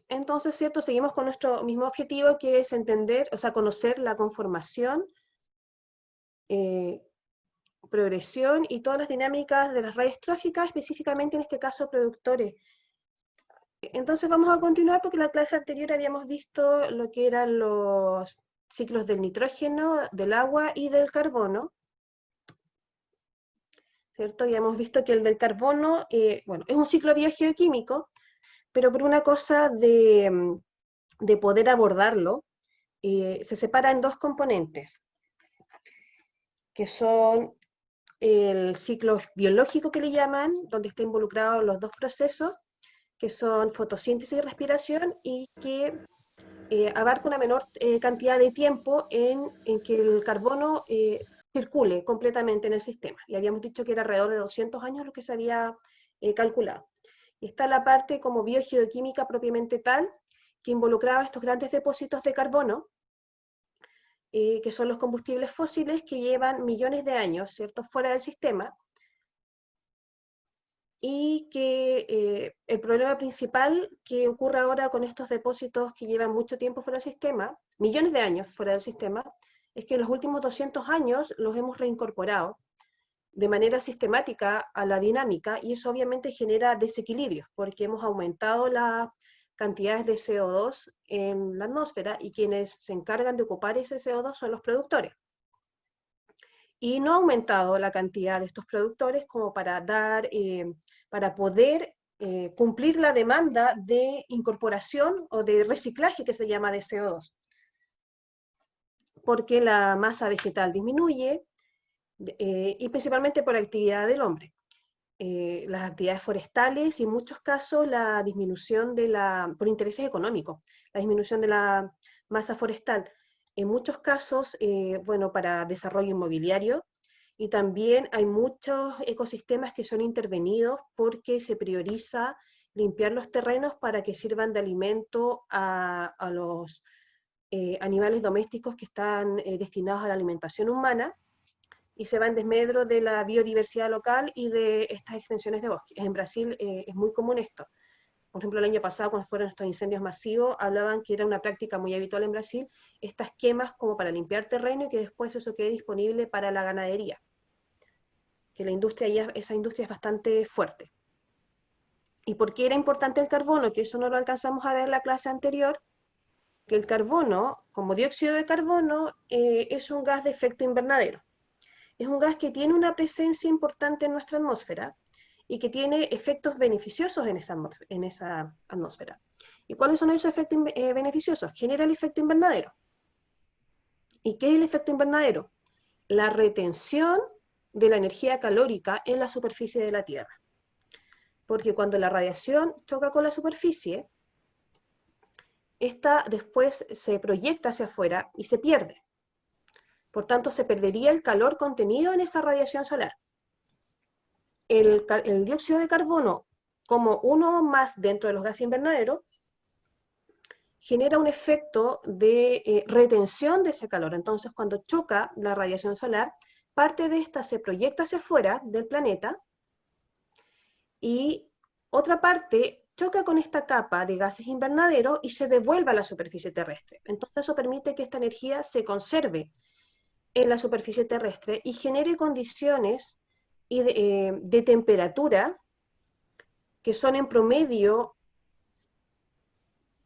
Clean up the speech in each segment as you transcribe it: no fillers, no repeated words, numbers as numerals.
Entonces, ¿cierto? Seguimos con nuestro mismo objetivo, que es entender, o sea, conocer la conformación, eh, progresión y todas las dinámicas de las redes tróficas, específicamente en este caso productores. Entonces vamos a continuar porque en la clase anterior habíamos visto lo que eran los ciclos del nitrógeno, del agua y del carbono, ¿cierto? Ya hemos visto que el del carbono, bueno, es un ciclo biogeoquímico, pero por una cosa de poder abordarlo, se separa en dos componentes, que son el ciclo biológico que le llaman, donde están involucrados los dos procesos, que son fotosíntesis y respiración, y que abarca una menor cantidad de tiempo en que el carbono circule completamente en el sistema. Y habíamos dicho que era alrededor de 200 años lo que se había calculado. Y está la parte como biogeoquímica propiamente tal, que involucraba estos grandes depósitos de carbono, que son los combustibles fósiles que llevan millones de años, ¿cierto?, fuera del sistema, y que el problema principal que ocurre ahora con estos depósitos que llevan mucho tiempo fuera del sistema, millones de años fuera del sistema, es que en los últimos 200 años los hemos reincorporado de manera sistemática a la dinámica, y eso obviamente genera desequilibrios, porque hemos aumentado las cantidades de CO2 en la atmósfera, y quienes se encargan de ocupar ese CO2 son los productores. Y no ha aumentado la cantidad de estos productores como para para poder cumplir la demanda de incorporación o de reciclaje que se llama de CO2. Porque la masa vegetal disminuye, y principalmente por actividad del hombre. Las actividades forestales y en muchos casos la disminución por intereses económicos, la disminución de la masa forestal. En muchos casos, bueno, para desarrollo inmobiliario, y también hay muchos ecosistemas que son intervenidos porque se prioriza limpiar los terrenos para que sirvan de alimento a los animales domésticos que están destinados a la alimentación humana, y se va en desmedro de la biodiversidad local y de estas extensiones de bosques. En Brasil es muy común esto. Por ejemplo, el año pasado, cuando fueron estos incendios masivos, hablaban que era una práctica muy habitual en Brasil, estas quemas como para limpiar terreno y que después eso quede disponible para la ganadería. Que la industria, esa industria es bastante fuerte. ¿Y por qué era importante el carbono? Que eso no lo alcanzamos a ver en la clase anterior, que el carbono, como dióxido de carbono, es un gas de efecto invernadero. Es un gas que tiene una presencia importante en nuestra atmósfera y que tiene efectos beneficiosos en esa atmósfera. ¿Y cuáles son esos efectos beneficiosos? Genera el efecto invernadero. ¿Y qué es el efecto invernadero? La retención de la energía calórica en la superficie de la Tierra. Porque cuando la radiación choca con la superficie, esta después se proyecta hacia afuera y se pierde. Por tanto, se perdería el calor contenido en esa radiación solar. El dióxido de carbono, como uno más dentro de los gases invernaderos, genera un efecto de retención de ese calor. Entonces, cuando choca la radiación solar, parte de esta se proyecta hacia afuera del planeta y otra parte choca con esta capa de gases invernaderos y se devuelve a la superficie terrestre. Entonces, eso permite que esta energía se conserve en la superficie terrestre y genere condiciones de temperatura que son en promedio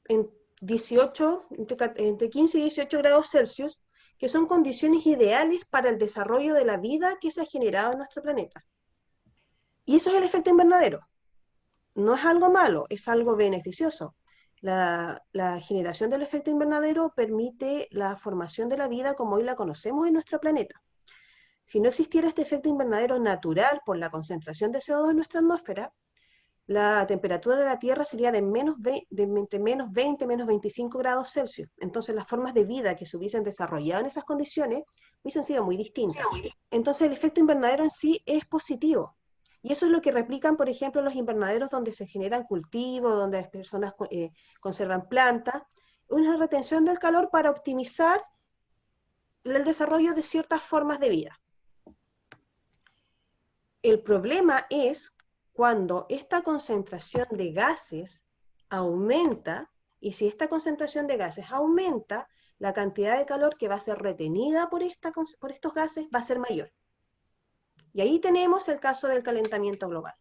en 18, entre 15 y 18 grados Celsius, que son condiciones ideales para el desarrollo de la vida que se ha generado en nuestro planeta. Y eso es el efecto invernadero. No es algo malo, es algo beneficioso. La generación del efecto invernadero permite la formación de la vida como hoy la conocemos en nuestro planeta. Si no existiera este efecto invernadero natural por la concentración de CO2 en nuestra atmósfera, la temperatura de la Tierra sería de entre menos 20, menos 25 grados Celsius. Entonces las formas de vida que se hubiesen desarrollado en esas condiciones hubiesen sido muy distintas. Entonces el efecto invernadero en sí es positivo. Y eso es lo que replican, por ejemplo, los invernaderos donde se generan cultivos, donde las personas conservan plantas, una retención del calor para optimizar el desarrollo de ciertas formas de vida. El problema es cuando esta concentración de gases aumenta Y si esta concentración de gases aumenta, la cantidad de calor que va a ser retenida por estos gases va a ser mayor. Y ahí tenemos el caso del calentamiento global.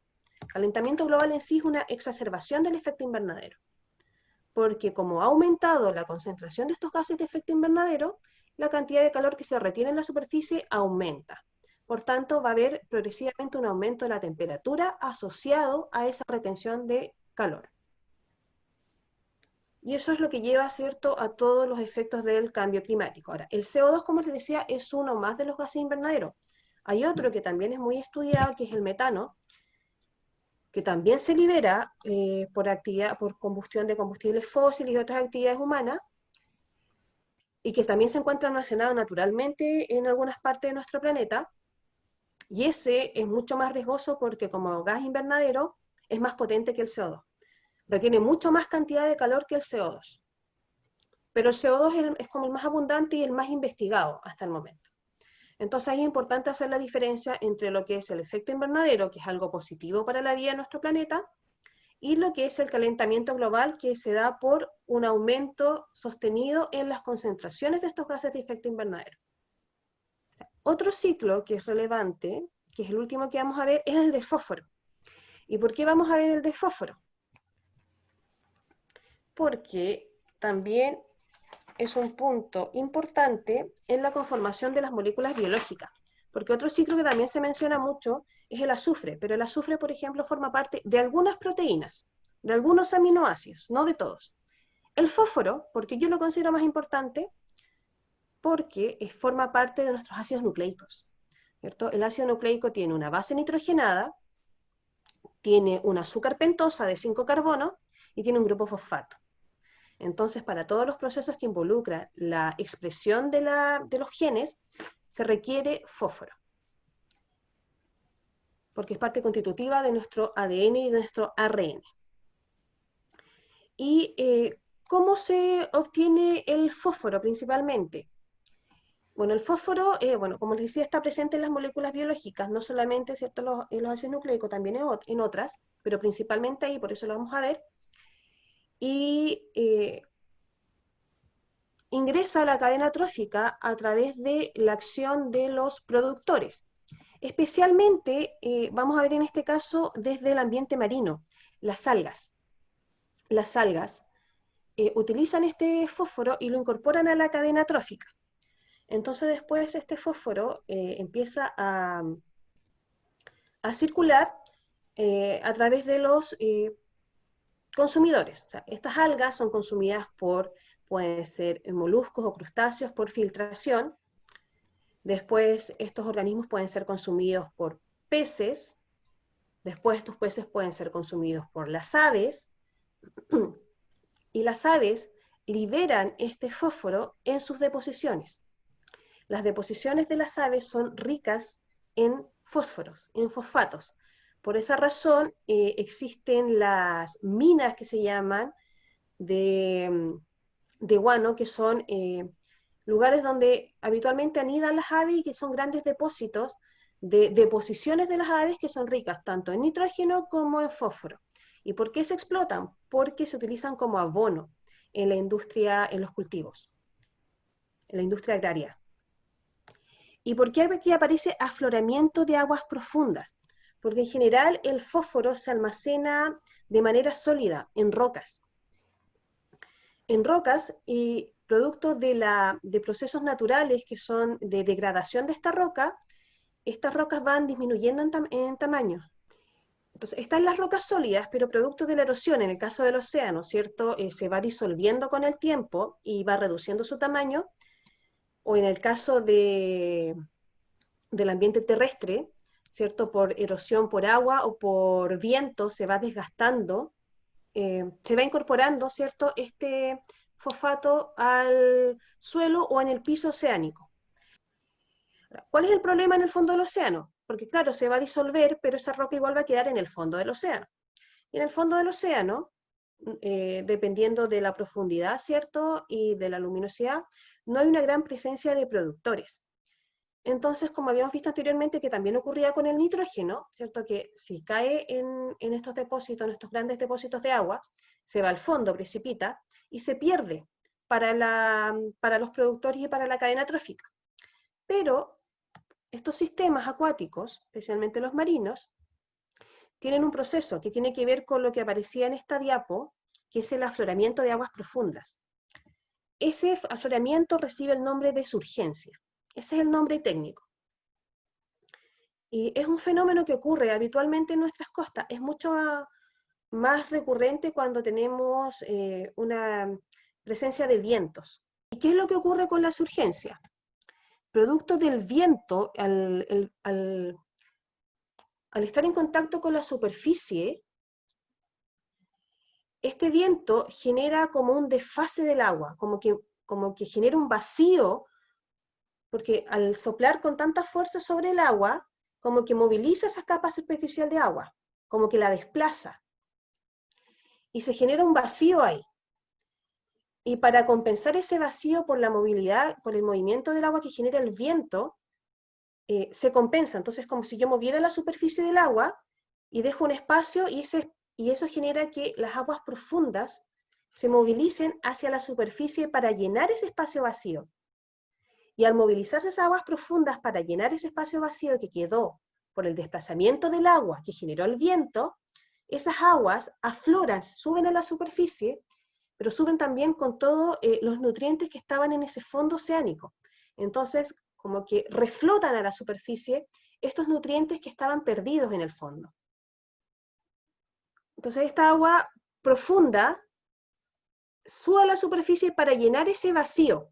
El calentamiento global en sí es una exacerbación del efecto invernadero, porque como ha aumentado la concentración de estos gases de efecto invernadero, la cantidad de calor que se retiene en la superficie aumenta. Por tanto, va a haber progresivamente un aumento de la temperatura asociado a esa retención de calor. Y eso es lo que lleva, ¿cierto?, a todos los efectos del cambio climático. Ahora, el CO2, como les decía, es uno más de los gases invernaderos. Hay otro que también es muy estudiado, que es el metano, que también se libera por combustión de combustibles fósiles y otras actividades humanas, y que también se encuentra almacenado naturalmente en algunas partes de nuestro planeta, y ese es mucho más riesgoso porque como gas invernadero es más potente que el CO2. Retiene mucho más cantidad de calor que el CO2. Pero el CO2 es como el más abundante y el más investigado hasta el momento. Entonces es importante hacer la diferencia entre lo que es el efecto invernadero, que es algo positivo para la vida de nuestro planeta, y lo que es el calentamiento global, que se da por un aumento sostenido en las concentraciones de estos gases de efecto invernadero. Otro ciclo que es relevante, que es el último que vamos a ver, es el de fósforo. ¿Y por qué vamos a ver el de fósforo? Porque también es un punto importante en la conformación de las moléculas biológicas. Porque otro ciclo que también se menciona mucho es el azufre, pero el azufre, por ejemplo, forma parte de algunas proteínas, de algunos aminoácidos, no de todos. El fósforo, porque yo lo considero más importante, porque forma parte de nuestros ácidos nucleicos, ¿cierto? El ácido nucleico tiene una base nitrogenada, tiene una azúcar pentosa de 5 carbonos y tiene un grupo fosfato. Entonces, para todos los procesos que involucran la expresión de los genes, se requiere fósforo, porque es parte constitutiva de nuestro ADN y de nuestro ARN. ¿Y cómo se obtiene el fósforo principalmente? Bueno, el fósforo, como les decía, está presente en las moléculas biológicas, no solamente, ¿cierto?, en los ácidos nucleicos, también en otras, pero principalmente ahí, por eso lo vamos a ver. Y ingresa a la cadena trófica a través de la acción de los productores. Especialmente, vamos a ver en este caso, desde el ambiente marino, las algas. Las algas utilizan este fósforo y lo incorporan a la cadena trófica. Entonces después este fósforo empieza a circular a través de los consumidores. O sea, estas algas son consumidas pueden ser moluscos o crustáceos por filtración. Después estos organismos pueden ser consumidos por peces. Después estos peces pueden ser consumidos por las aves. Y las aves liberan este fósforo en sus deposiciones. Las deposiciones de las aves son ricas en fósforos, en fosfatos. Por esa razón existen las minas que se llaman de guano, que son lugares donde habitualmente anidan las aves y que son grandes depósitos de deposiciones de las aves que son ricas tanto en nitrógeno como en fósforo. ¿Y por qué se explotan? Porque se utilizan como abono en la industria, en los cultivos, en la industria agraria. ¿Y por qué aquí aparece afloramiento de aguas profundas? Porque en general el fósforo se almacena de manera sólida en rocas. En rocas y producto de procesos naturales que son de degradación de esta roca, estas rocas van disminuyendo en tamaño. Entonces, están las rocas sólidas, pero producto de la erosión, en el caso del océano, ¿cierto? Se va disolviendo con el tiempo y va reduciendo su tamaño, o en el caso del ambiente terrestre, ¿cierto? Por erosión por agua o por viento se va desgastando, se va incorporando, ¿cierto?, este fosfato al suelo o en el piso oceánico. ¿Cuál es el problema en el fondo del océano? Porque claro, se va a disolver, pero esa roca igual va a quedar en el fondo del océano. Y en el fondo del océano, dependiendo de la profundidad, ¿cierto?, y de la luminosidad, no hay una gran presencia de productores. Entonces, como habíamos visto anteriormente, que también ocurría con el nitrógeno, ¿cierto? Que si cae en estos depósitos, en estos grandes depósitos de agua, se va al fondo, precipita, y se pierde para los productores y para la cadena trófica. Pero estos sistemas acuáticos, especialmente los marinos, tienen un proceso que tiene que ver con lo que aparecía en esta diapo, que es el afloramiento de aguas profundas. Ese afloramiento recibe el nombre de surgencia. Ese es el nombre técnico. Y es un fenómeno que ocurre habitualmente en nuestras costas. Es mucho más recurrente cuando tenemos una presencia de vientos. ¿Y qué es lo que ocurre con la surgencia? Producto del viento, al estar en contacto con la superficie, este viento genera como un desfase del agua, como que genera un vacío, porque al soplar con tanta fuerza sobre el agua, como que moviliza esa capa superficial de agua, como que la desplaza. Y se genera un vacío ahí. Y para compensar ese vacío por la movilidad, por el movimiento del agua que genera el viento, se compensa. Entonces, como si yo moviera la superficie del agua y dejo un espacio, y eso genera que las aguas profundas se movilicen hacia la superficie para llenar ese espacio vacío. Y al movilizarse esas aguas profundas para llenar ese espacio vacío que quedó por el desplazamiento del agua que generó el viento, esas aguas afloran, suben a la superficie, pero suben también con todos los nutrientes que estaban en ese fondo oceánico. Entonces, como que reflotan a la superficie estos nutrientes que estaban perdidos en el fondo. Entonces, esta agua profunda sube a la superficie para llenar ese vacío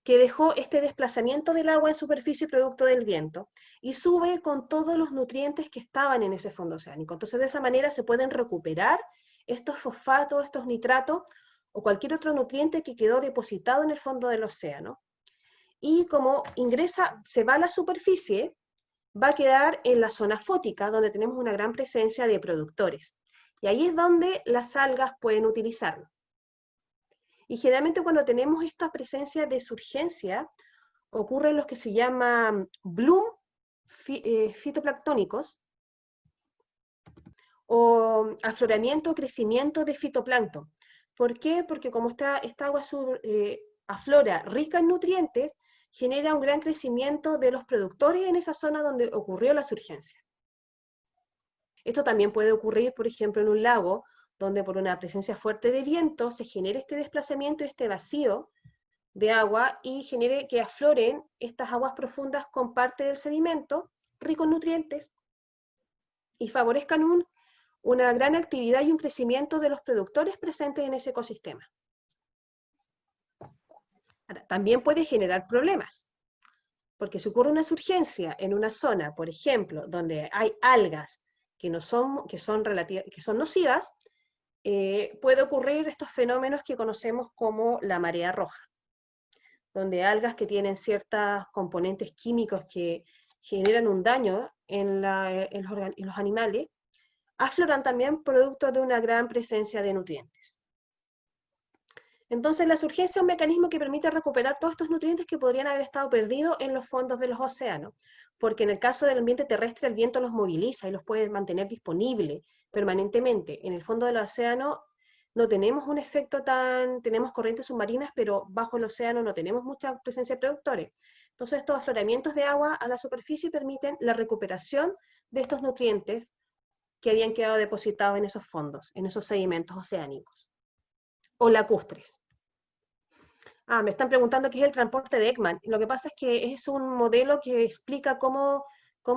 que dejó este desplazamiento del agua en superficie producto del viento, y sube con todos los nutrientes que estaban en ese fondo oceánico. Entonces, de esa manera se pueden recuperar estos fosfatos, estos nitratos, o cualquier otro nutriente que quedó depositado en el fondo del océano. Y como ingresa, se va a la superficie, va a quedar en la zona fótica, donde tenemos una gran presencia de productores. Y ahí es donde las algas pueden utilizarlo. Y generalmente cuando tenemos esta presencia de surgencia, ocurren los que se llaman bloom fitoplanctónicos, o afloramiento o crecimiento de fitoplancton. ¿Por qué? Porque como esta agua aflora rica en nutrientes, genera un gran crecimiento de los productores en esa zona donde ocurrió la surgencia. Esto también puede ocurrir, por ejemplo, en un lago, donde por una presencia fuerte de viento se genere este desplazamiento y este vacío de agua y genere que afloren estas aguas profundas con parte del sedimento rico en nutrientes y favorezcan una gran actividad y un crecimiento de los productores presentes en ese ecosistema. Ahora, también puede generar problemas, porque si ocurre una surgencia en una zona, por ejemplo, donde hay algas que son nocivas, puede ocurrir estos fenómenos que conocemos como la marea roja, donde algas que tienen ciertos componentes químicos que generan un daño en los animales, afloran también producto de una gran presencia de nutrientes. Entonces la surgencia es un mecanismo que permite recuperar todos estos nutrientes que podrían haber estado perdidos en los fondos de los océanos, porque en el caso del ambiente terrestre el viento los moviliza y los puede mantener disponibles permanentemente. En el fondo del océano no tenemos un efecto tenemos corrientes submarinas, pero bajo el océano no tenemos mucha presencia de productores. Entonces estos afloramientos de agua a la superficie permiten la recuperación de estos nutrientes que habían quedado depositados en esos fondos, en esos sedimentos oceánicos o lacustres. Me están preguntando qué es el transporte de Ekman. Lo que pasa es que es un modelo que explica cómo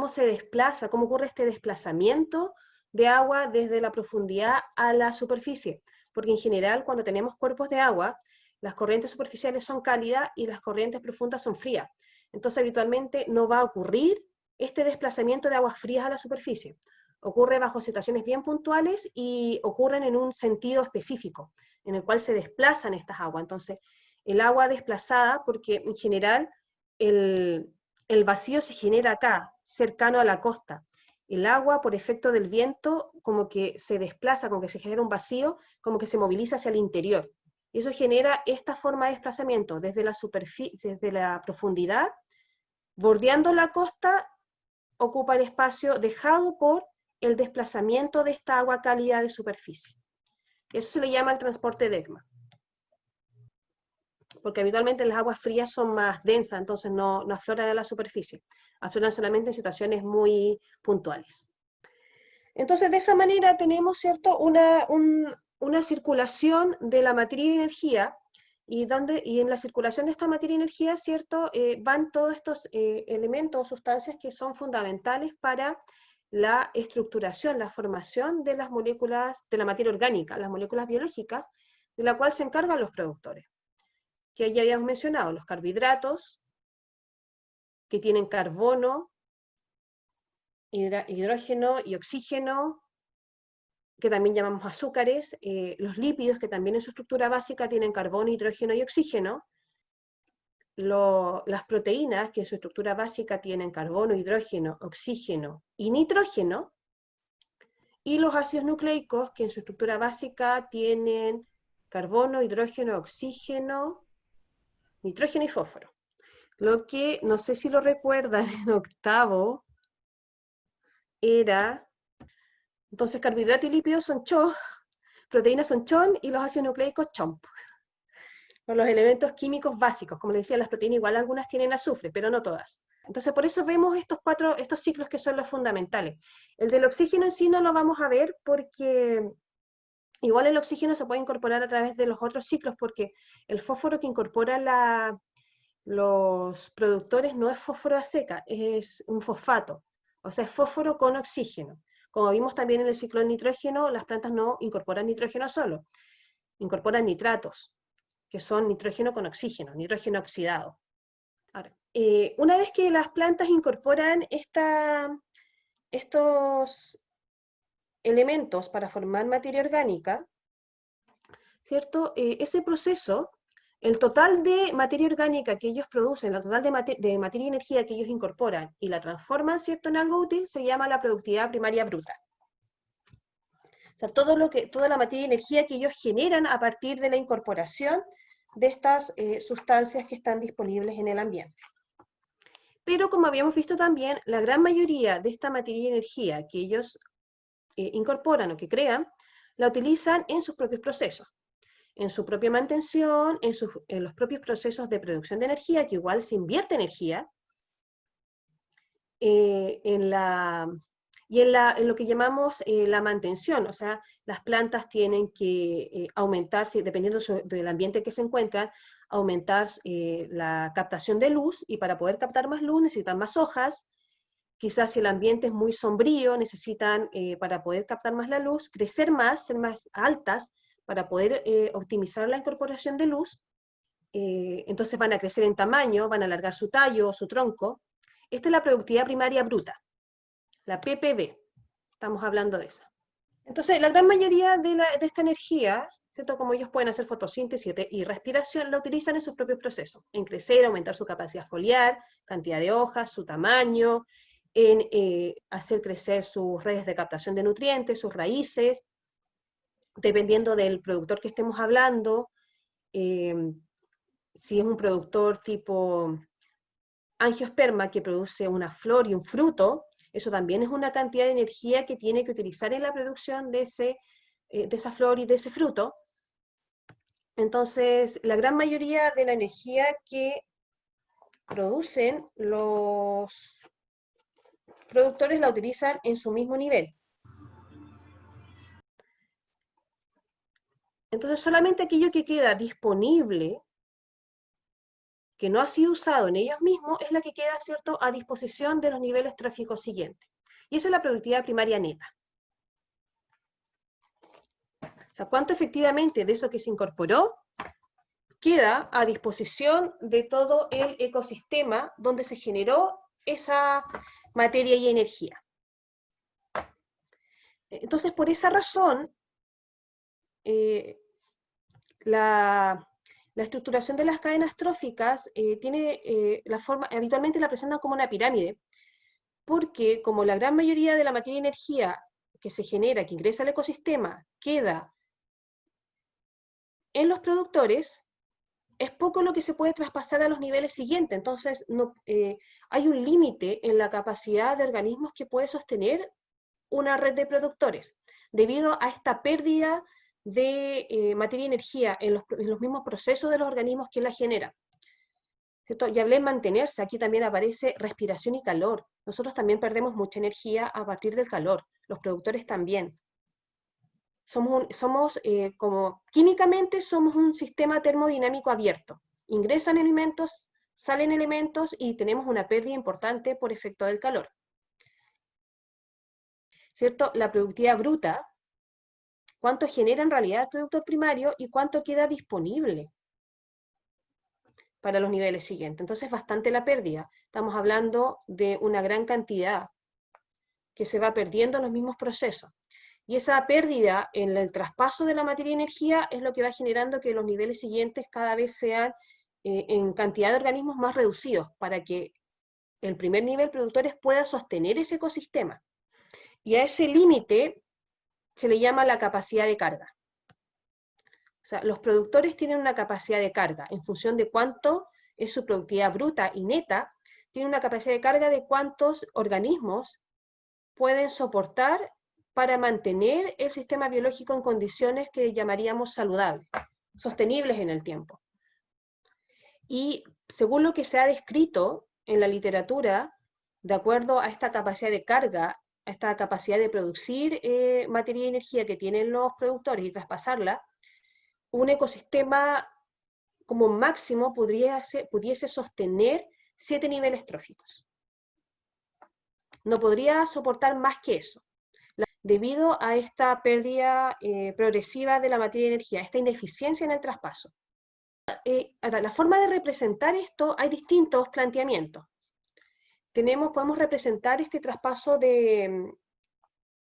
se desplaza, cómo ocurre este desplazamiento de agua desde la profundidad a la superficie. Porque en general, cuando tenemos cuerpos de agua, las corrientes superficiales son cálidas y las corrientes profundas son frías. Entonces, habitualmente no va a ocurrir este desplazamiento de aguas frías a la superficie. Ocurre bajo situaciones bien puntuales y ocurren en un sentido específico, en el cual se desplazan estas aguas. Entonces, el agua desplazada, porque en general el vacío se genera acá, cercano a la costa. El agua, por efecto del viento, como que se desplaza, como que se genera un vacío, como que se moviliza hacia el interior. Y eso genera esta forma de desplazamiento desde la profundidad bordeando la costa, ocupa el espacio dejado por el desplazamiento de esta agua cálida de superficie. Eso se le llama el transporte de ECMA. Porque habitualmente las aguas frías son más densas, entonces no afloran a la superficie. Afloran solamente en situaciones muy puntuales. Entonces, de esa manera tenemos, ¿cierto?, una circulación de la materia y energía, y en la circulación de esta materia y energía, ¿cierto?, van todos estos elementos o sustancias que son fundamentales para la estructuración, la formación de las moléculas, de la materia orgánica, las moléculas biológicas, de la cual se encargan los productores, que ya habíamos mencionado, los carbohidratos, que tienen carbono, hidrógeno y oxígeno, que también llamamos azúcares, los lípidos, que también en su estructura básica tienen carbono, hidrógeno y oxígeno, las proteínas, que en su estructura básica tienen carbono, hidrógeno, oxígeno y nitrógeno, y los ácidos nucleicos, que en su estructura básica tienen carbono, hidrógeno, oxígeno, nitrógeno y fósforo. Lo que, no sé si lo recuerdan, en octavo, era, entonces carbohidratos y lípidos son CHO, proteínas son CHON y los ácidos nucleicos CHOMP. Son los elementos químicos básicos. Como les decía, las proteínas igual algunas tienen azufre, pero no todas. Entonces por eso vemos estos ciclos que son los fundamentales. El del oxígeno en sí no lo vamos a ver porque igual el oxígeno se puede incorporar a través de los otros ciclos, porque el fósforo que incorpora los productores no es fósforo a seca, es un fosfato. O sea, es fósforo con oxígeno. Como vimos también en el ciclo del nitrógeno, las plantas no incorporan nitrógeno solo, incorporan nitratos, que son nitrógeno con oxígeno, nitrógeno oxidado. Ahora, una vez que las plantas incorporan estos elementos para formar materia orgánica, ¿cierto? Ese proceso, el total de materia orgánica que ellos producen, el total de materia y energía que ellos incorporan y la transforman, ¿cierto?, en algo útil, se llama la productividad primaria bruta. O sea, toda la materia y energía que ellos generan a partir de la incorporación de estas sustancias que están disponibles en el ambiente. Pero como habíamos visto también, la gran mayoría de esta materia y energía que ellos incorporan o que crean, la utilizan en sus propios procesos, en su propia mantención, en los propios procesos de producción de energía, que igual se invierte energía, en lo que llamamos la mantención. O sea, las plantas tienen que aumentar, dependiendo del ambiente que se encuentran, aumentar la captación de luz, y para poder captar más luz necesitan más hojas. Quizás si el ambiente es muy sombrío, necesitan, para poder captar más la luz, crecer más, ser más altas, para poder optimizar la incorporación de luz. Entonces van a crecer en tamaño, van a alargar su tallo, su tronco. Esta es la productividad primaria bruta, la PPB, estamos hablando de esa. Entonces, la gran mayoría de esta energía, ¿cierto?, como ellos pueden hacer fotosíntesis y respiración, la utilizan en sus propios procesos, en crecer, aumentar su capacidad foliar, cantidad de hojas, su tamaño, en hacer crecer sus redes de captación de nutrientes, sus raíces, dependiendo del productor que estemos hablando. Si es un productor tipo angiosperma que produce una flor y un fruto, eso también es una cantidad de energía que tiene que utilizar en la producción de esa flor y de ese fruto. Entonces, la gran mayoría de la energía que producen los productores la utilizan en su mismo nivel. Entonces, solamente aquello que queda disponible, que no ha sido usado en ellos mismos, es la que queda, ¿cierto?, a disposición de los niveles tróficos siguientes. Y esa es la productividad primaria neta. O sea, cuánto efectivamente de eso que se incorporó queda a disposición de todo el ecosistema donde se generó esa materia y energía. Entonces, por esa razón, la estructuración de las cadenas tróficas tiene la forma, habitualmente la presentan como una pirámide, porque como la gran mayoría de la materia y energía que se genera, que ingresa al ecosistema, queda en los productores, es poco lo que se puede traspasar a los niveles siguientes. Entonces, hay un límite en la capacidad de organismos que puede sostener una red de productores, debido a esta pérdida de materia y energía en los mismos procesos de los organismos que la generan. ¿Cierto? Y hablé de mantenerse, aquí también aparece respiración y calor. Nosotros también perdemos mucha energía a partir del calor, los productores también. Como químicamente somos un sistema termodinámico abierto. Ingresan elementos, salen elementos y tenemos una pérdida importante por efecto del calor. ¿Cierto? La productividad bruta, cuánto genera en realidad el producto primario y cuánto queda disponible para los niveles siguientes. Entonces, bastante la pérdida. Estamos hablando de una gran cantidad que se va perdiendo en los mismos procesos. Y esa pérdida en el traspaso de la materia y energía es lo que va generando que los niveles siguientes cada vez sean en cantidad de organismos más reducidos, para que el primer nivel productores pueda sostener ese ecosistema. Y a ese límite se le llama la capacidad de carga. O sea, los productores tienen una capacidad de carga en función de cuánto es su productividad bruta y neta, tienen una capacidad de carga de cuántos organismos pueden soportar para mantener el sistema biológico en condiciones que llamaríamos saludables, sostenibles en el tiempo. Y según lo que se ha descrito en la literatura, de acuerdo a esta capacidad de carga, a esta capacidad de producir materia y energía que tienen los productores y traspasarla, un ecosistema como máximo pudiese sostener 7 niveles tróficos. No podría soportar más que eso, debido a esta pérdida progresiva de la materia y energía, esta ineficiencia en el traspaso. La forma de representar esto, hay distintos planteamientos. Podemos representar este traspaso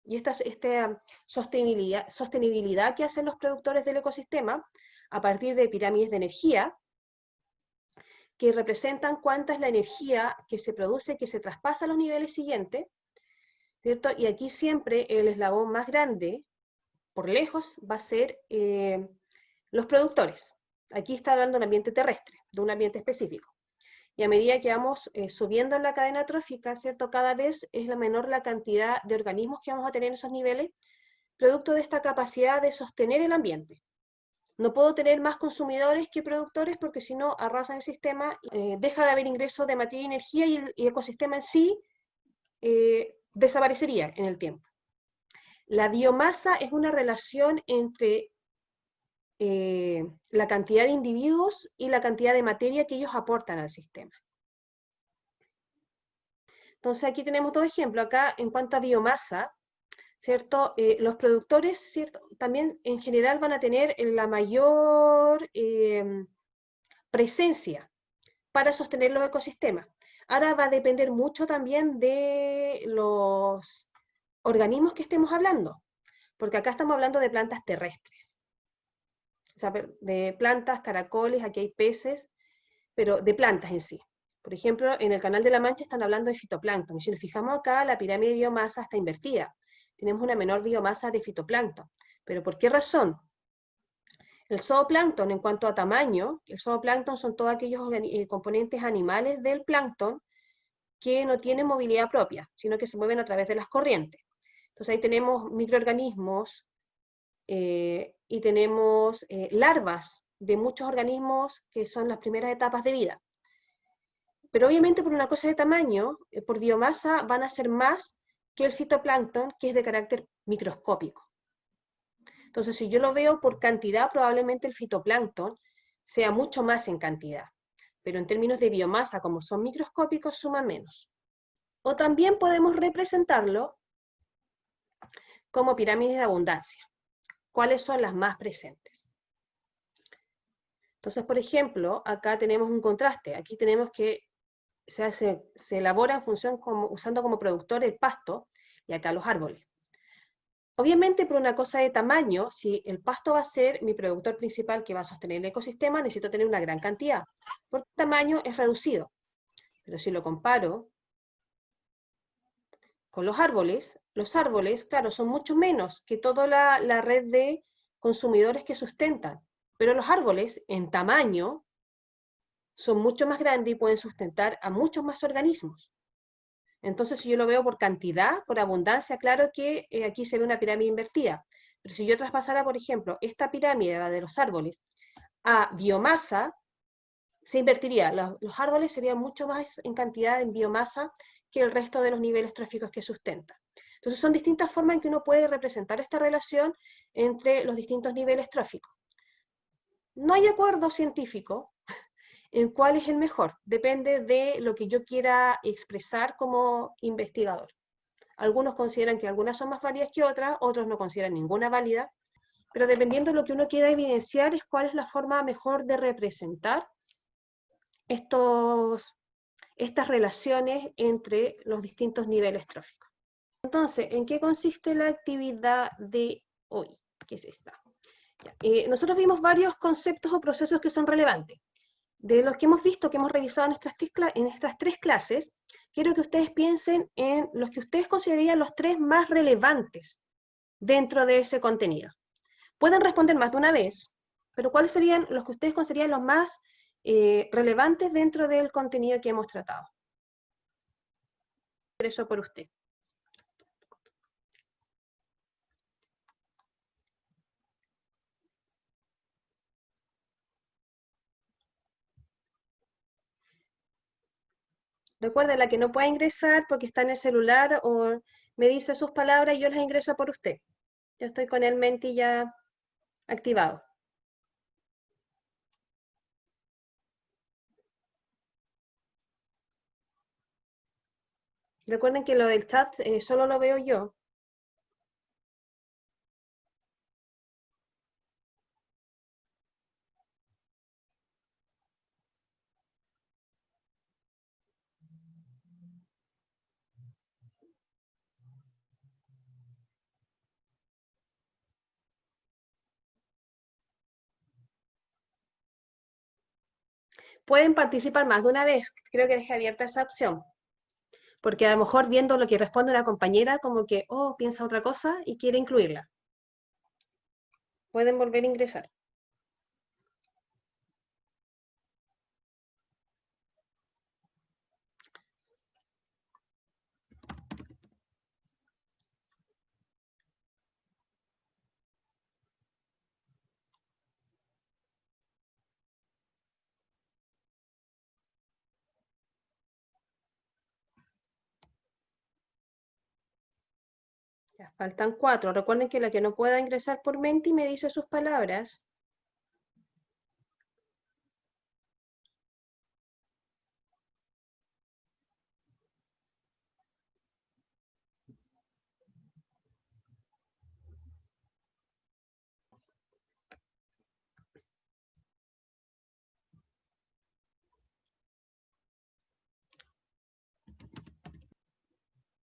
y esta sostenibilidad que hacen los productores del ecosistema a partir de pirámides de energía, que representan cuánta es la energía que se produce, que se traspasa a los niveles siguientes, ¿cierto? Y aquí siempre el eslabón más grande, por lejos, va a ser los productores. Aquí está hablando de un ambiente terrestre, de un ambiente específico. Y a medida que vamos subiendo en la cadena trófica, ¿cierto? Cada vez es menor la cantidad de organismos que vamos a tener en esos niveles, producto de esta capacidad de sostener el ambiente. No puedo tener más consumidores que productores porque si no arrasan el sistema, deja de haber ingreso de materia y energía y el ecosistema en sí desaparecería en el tiempo. La biomasa es una relación entre la cantidad de individuos y la cantidad de materia que ellos aportan al sistema. Entonces aquí tenemos dos ejemplos. Acá en cuanto a biomasa, ¿cierto? Los productores, ¿cierto? También en general van a tener la mayor presencia para sostener los ecosistemas. Ahora va a depender mucho también de los organismos que estemos hablando, porque acá estamos hablando de plantas terrestres. O sea, de plantas, caracoles, aquí hay peces, pero de plantas en sí. Por ejemplo, en el Canal de la Mancha están hablando de fitoplancton, y si nos fijamos acá, la pirámide de biomasa está invertida. Tenemos una menor biomasa de fitoplancton. ¿Pero por qué razón? El zooplancton, en cuanto a tamaño, el zooplancton son todos aquellos componentes animales del plancton que no tienen movilidad propia, sino que se mueven a través de las corrientes. Entonces ahí tenemos microorganismos y tenemos larvas de muchos organismos que son las primeras etapas de vida. Pero obviamente por una cosa de tamaño, por biomasa van a ser más que el fitoplancton, que es de carácter microscópico. Entonces, si yo lo veo por cantidad, probablemente el fitoplancton sea mucho más en cantidad. Pero en términos de biomasa, como son microscópicos, suman menos. O también podemos representarlo como pirámides de abundancia. ¿Cuáles son las más presentes? Entonces, por ejemplo, acá tenemos un contraste. Aquí tenemos que se elabora en función usando como productor el pasto y acá los árboles. Obviamente, por una cosa de tamaño, si el pasto va a ser mi productor principal que va a sostener el ecosistema, necesito tener una gran cantidad. Por tamaño es reducido. Pero si lo comparo con los árboles, claro, son mucho menos que toda la red de consumidores que sustentan. Pero los árboles, en tamaño, son mucho más grandes y pueden sustentar a muchos más organismos. Entonces, si yo lo veo por cantidad, por abundancia, claro que aquí se ve una pirámide invertida. Pero si yo traspasara, por ejemplo, esta pirámide, la de los árboles, a biomasa, se invertiría. Los árboles serían mucho más en cantidad en biomasa que el resto de los niveles tróficos que sustenta. Entonces son distintas formas en que uno puede representar esta relación entre los distintos niveles tróficos. No hay acuerdo científico en cuál es el mejor, depende de lo que yo quiera expresar como investigador. Algunos consideran que algunas son más válidas que otras, otros no consideran ninguna válida, pero dependiendo de lo que uno quiera evidenciar es cuál es la forma mejor de representar estas relaciones entre los distintos niveles tróficos. Entonces, ¿en qué consiste la actividad de hoy? ¿Qué es esta? Nosotros vimos varios conceptos o procesos que son relevantes. De los que hemos visto, que hemos revisado en estas tres clases, quiero que ustedes piensen en los que ustedes considerarían los tres más relevantes dentro de ese contenido. Pueden responder más de una vez, pero ¿cuáles serían los que ustedes considerarían los más relevantes dentro del contenido que hemos tratado? Eso por usted. Recuerden, la que no pueda ingresar porque está en el celular o me dice sus palabras y yo las ingreso por usted. Yo estoy con el Menti ya activado. Recuerden que lo del chat solo lo veo yo. Pueden participar más de una vez, creo que dejé abierta esa opción, porque a lo mejor viendo lo que responde una compañera, como que, oh, piensa otra cosa y quiere incluirla. Pueden volver a ingresar. Ya, faltan 4. Recuerden que la que no pueda ingresar por Menti me dice sus palabras.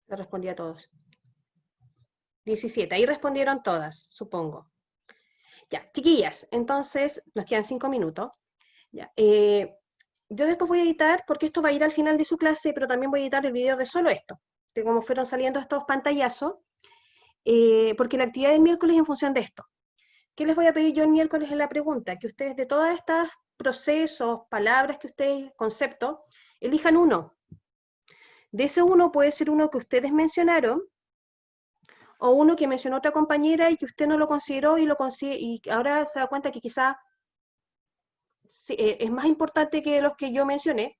Le respondí a todos. 17, ahí respondieron todas, supongo. Ya, chiquillas, entonces nos quedan 5 minutos. Ya, yo después voy a editar, porque esto va a ir al final de su clase, pero también voy a editar el video de solo esto, de cómo fueron saliendo estos pantallazos, porque la actividad del miércoles es en función de esto. ¿Qué les voy a pedir yo el miércoles en la pregunta? Que ustedes de todas estas procesos, palabras que ustedes, conceptos, elijan uno. De ese uno puede ser uno que ustedes mencionaron, o uno que mencionó otra compañera y que usted no lo consideró y ahora se da cuenta que quizá es más importante que los que yo mencioné,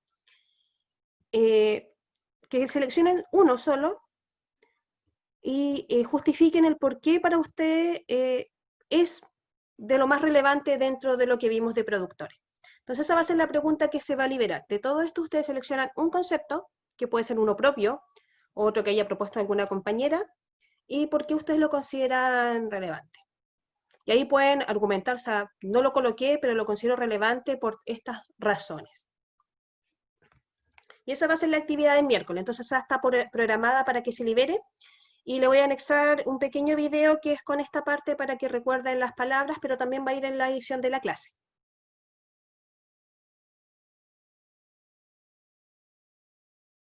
que seleccionen uno solo y justifiquen el por qué para usted es de lo más relevante dentro de lo que vimos de productores. Entonces esa va a ser la pregunta que se va a liberar. De todo esto ustedes seleccionan un concepto, que puede ser uno propio, otro que haya propuesto alguna compañera, y por qué ustedes lo consideran relevante. Y ahí pueden argumentar, o sea, no lo coloqué, pero lo considero relevante por estas razones. Y esa va a ser la actividad del miércoles, entonces esa está programada para que se libere, y le voy a anexar un pequeño video que es con esta parte para que recuerden las palabras, pero también va a ir en la edición de la clase.